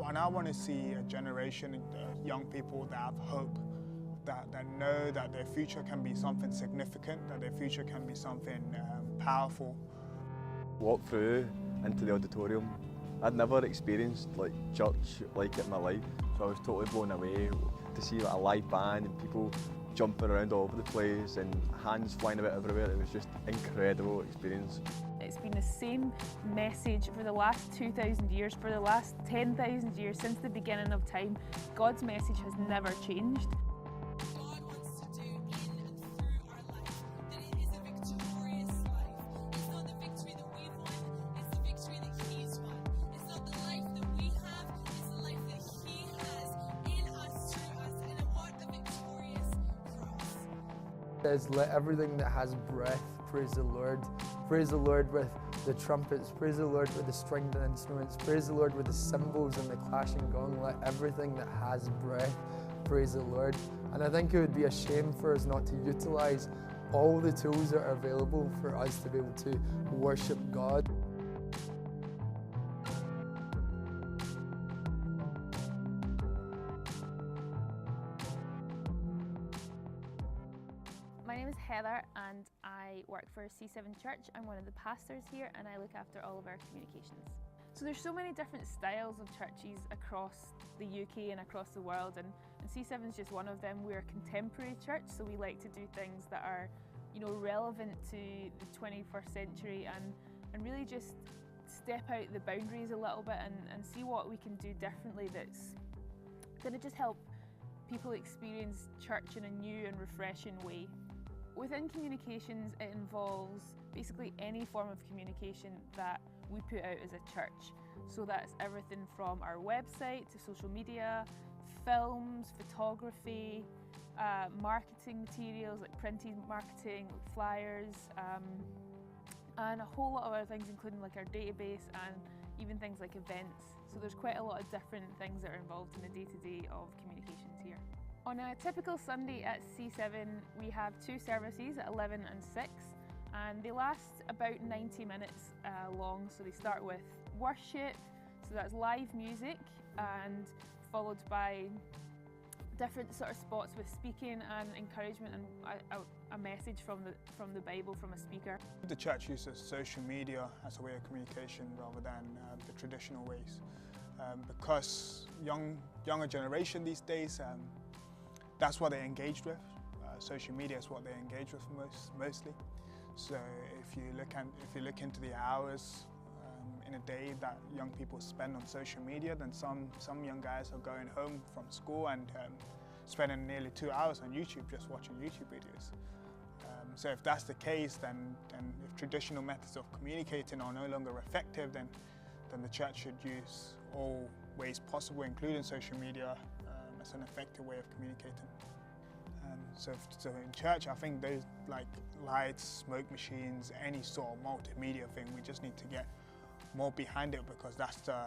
And I want to see a generation of young people that have hope, that know that their future can be something significant, that their future can be something powerful. Walk through into the auditorium. I'd never experienced church like it in my life, so I was totally blown away to see a live band and people jumping around all over the place and hands flying about everywhere. It was just an incredible experience. It's been the same message for the last 2,000 years, for the last 10,000 years, since the beginning of time. God's message has never changed. God wants to do in and through our life, that it is a victorious life. It's not the victory that we've won, it's the victory that He's won. It's not the life that we have, it's the life that He has in us, through us, and what a victorious cross. It says, let everything that has breath praise the Lord. Praise the Lord with the trumpets, praise the Lord with the stringed instruments, praise the Lord with the cymbals and the clashing gong. Let everything that has breath praise the Lord. And I think it would be a shame for us not to utilize all the tools that are available for us to be able to worship God. My name is Heather and I work for C7 Church. I'm one of the pastors here and I look after all of our communications. So there's so many different styles of churches across the UK and across the world, and C7 is just one of them. We're a contemporary church, so we like to do things that are, relevant to the 21st century and really just step out the boundaries a little bit and see what we can do differently that's going to just help people experience church in a new and refreshing way. Within communications, it involves basically any form of communication that we put out as a church. So that's everything from our website to social media, films, photography, marketing materials like printed marketing, flyers, and a whole lot of other things, including like our database and even things like events. So there's quite a lot of different things that are involved in the day-to-day of communications here. On a typical Sunday at C7, we have two services at 11 and 6, and they last about 90 minutes long. So they start with worship, so that's live music, and followed by different sort of spots with speaking and encouragement and a message from the Bible from a speaker. The church uses social media as a way of communication rather than the traditional ways, because younger generation these days, that's what they engaged with. Social media is what they engage with mostly. So if you look into the hours in a day that young people spend on social media, then some young guys are going home from school and spending nearly 2 hours on YouTube just watching YouTube videos. So if that's the case, then if traditional methods of communicating are no longer effective, then the church should use all ways possible, including social media, as an effective way of communicating. So in church, I think those like lights, smoke machines, any sort of multimedia thing, we just need to get more behind it, because that's the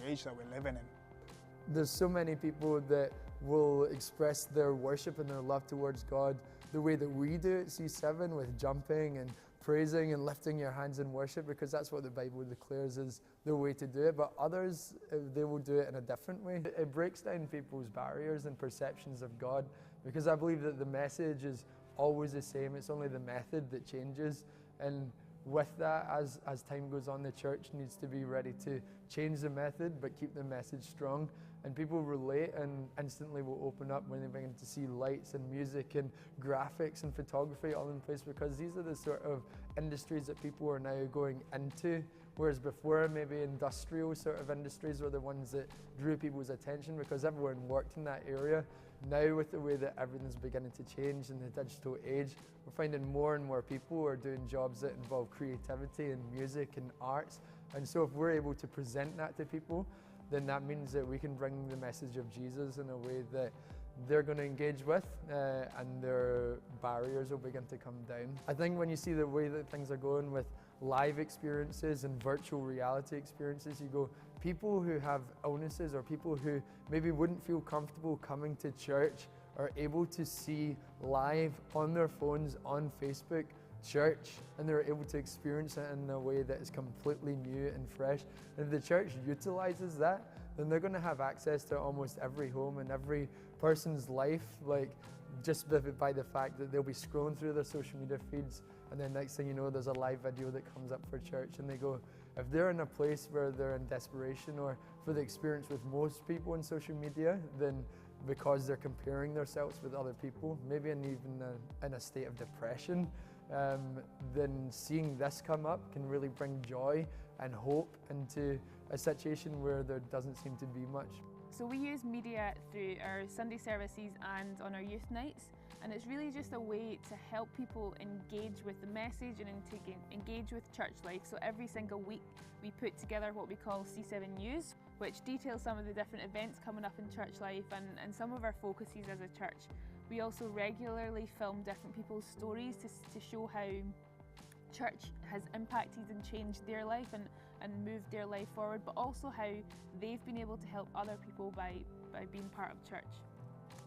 age that we're living in. There's so many people that will express their worship and their love towards God the way that we do at C7, with jumping and praising and lifting your hands in worship, because that's what the Bible declares is the way to do it. But others, they will do it in a different way. It breaks down people's barriers and perceptions of God, because I believe that the message is always the same. It's only the method that changes. And with that, as time goes on, the church needs to be ready to change the method but keep the message strong. And people relate and instantly will open up when they begin to see lights and music and graphics and photography all in place, because these are the sort of industries that people are now going into, whereas before maybe industrial sort of industries were the ones that drew people's attention because everyone worked in that area. Now, with the way that everything's beginning to change in the digital age, we're finding more and more people are doing jobs that involve creativity and music and arts. And so if we're able to present that to people, then that means that we can bring the message of Jesus in a way that they're going to engage with, and their barriers will begin to come down. I think when you see the way that things are going with live experiences and virtual reality experiences, you go, people who have illnesses or people who maybe wouldn't feel comfortable coming to church are able to see live on their phones, on Facebook, church, and they're able to experience it in a way that is completely new and fresh. And if the church utilizes that, then they're going to have access to almost every home and every person's life, like just by the fact that they'll be scrolling through their social media feeds, and then next thing you know, there's a live video that comes up for church, and they go, if they're in a place where they're in desperation, or for the experience with most people in social media, then because they're comparing themselves with other people, maybe even in a state of depression, then seeing this come up can really bring joy and hope into a situation where there doesn't seem to be much. So we use media through our Sunday services and on our youth nights, and it's really just a way to help people engage with the message and engage with church life. So every single week we put together what we call C7 News, which details some of the different events coming up in church life and some of our focuses as a church. We also regularly film different people's stories to show how church has impacted and changed their life and moved their life forward, but also how they've been able to help other people by being part of church.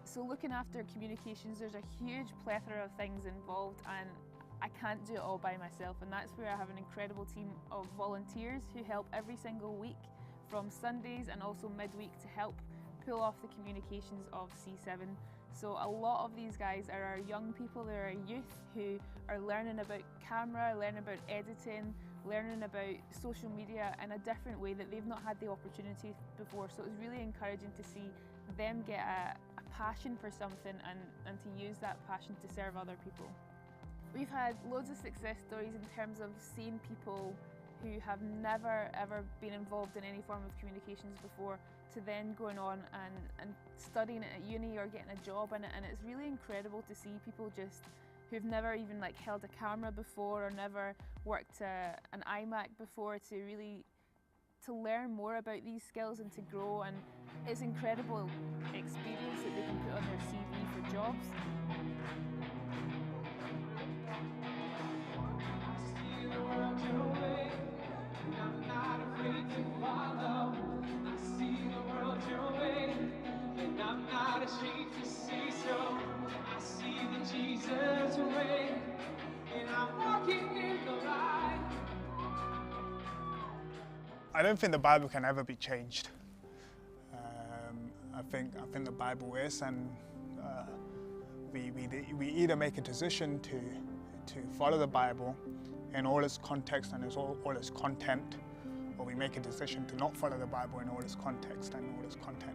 So looking after communications, there's a huge plethora of things involved, and I can't do it all by myself, and that's where I have an incredible team of volunteers who help every single week from Sundays and also midweek to help pull off the communications of C7. So a lot of these guys are our young people, they're our youth who are learning about camera, learning about editing, learning about social media in a different way that they've not had the opportunity before. So it's really encouraging to see them get a passion for something and to use that passion to serve other people. We've had loads of success stories in terms of seeing people who have never ever been involved in any form of communications before to then going on and studying it at uni or getting a job in it, and it's really incredible to see people just who've never even held a camera before or never worked an iMac before to learn more about these skills and to grow, and it's incredible experience that they can put on their CV for jobs. I don't think the Bible can ever be changed. I think the Bible is, and we either make a decision to follow the Bible in all its context and all its content, or we make a decision to not follow the Bible in all its context and all its content.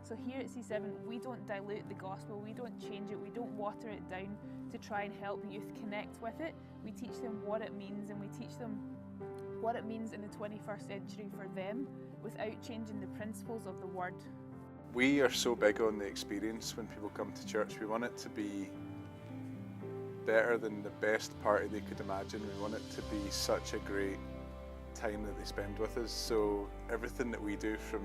So here at C7, we don't dilute the gospel, we don't change it, we don't water it down to try and help youth connect with it. We teach them what it means, and we teach them what it means in the 21st century for them without changing the principles of the word. We are so big on the experience when people come to church. We want it to be better than the best party they could imagine. We want it to be such a great time that they spend with us. So everything that we do, from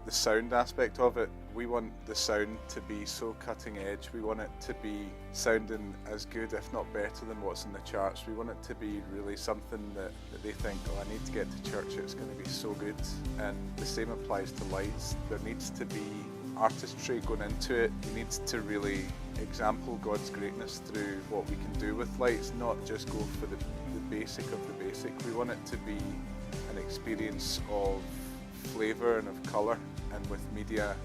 the sound aspect of it, we want the sound to be so cutting edge. We want it to be sounding as good, if not better, than what's in the charts. We want it to be really something that they think, oh, I need to get to church, it's going to be so good. And the same applies to lights. There needs to be artistry going into it. It needs to really example God's greatness through what we can do with lights, not just go for the basic of the basic. We want it to be an experience of flavour and of colour, and with media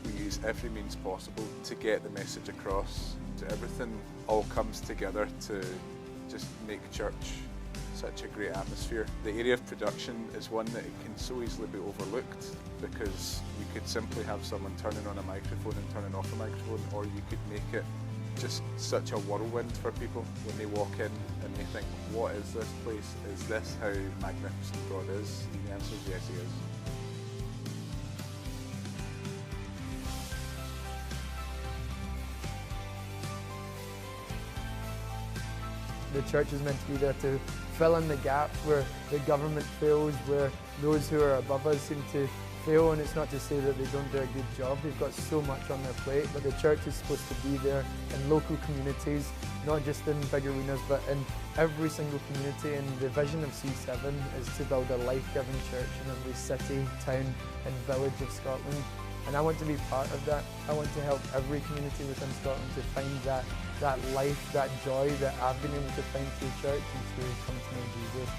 we use every means possible to get the message across. Everything all comes together to just make church such a great atmosphere. The area of production is one that it can so easily be overlooked, because you could simply have someone turning on a microphone and turning off a microphone, or you could make it just such a whirlwind for people when they walk in and they think, what is this place? Is this how magnificent God is? And the answer is yes, He is. The church is meant to be there to fill in the gaps where the government fails, where those who are above us seem to fail, and it's not to say that they don't do a good job. They've got so much on their plate, but the church is supposed to be there in local communities, not just in big arenas, but in every single community. And the vision of C7 is to build a life-giving church in every city, town and village of Scotland. And I want to be part of that. I want to help every community within Scotland to find that life, that joy that I've been able to find through church and to come to know Jesus.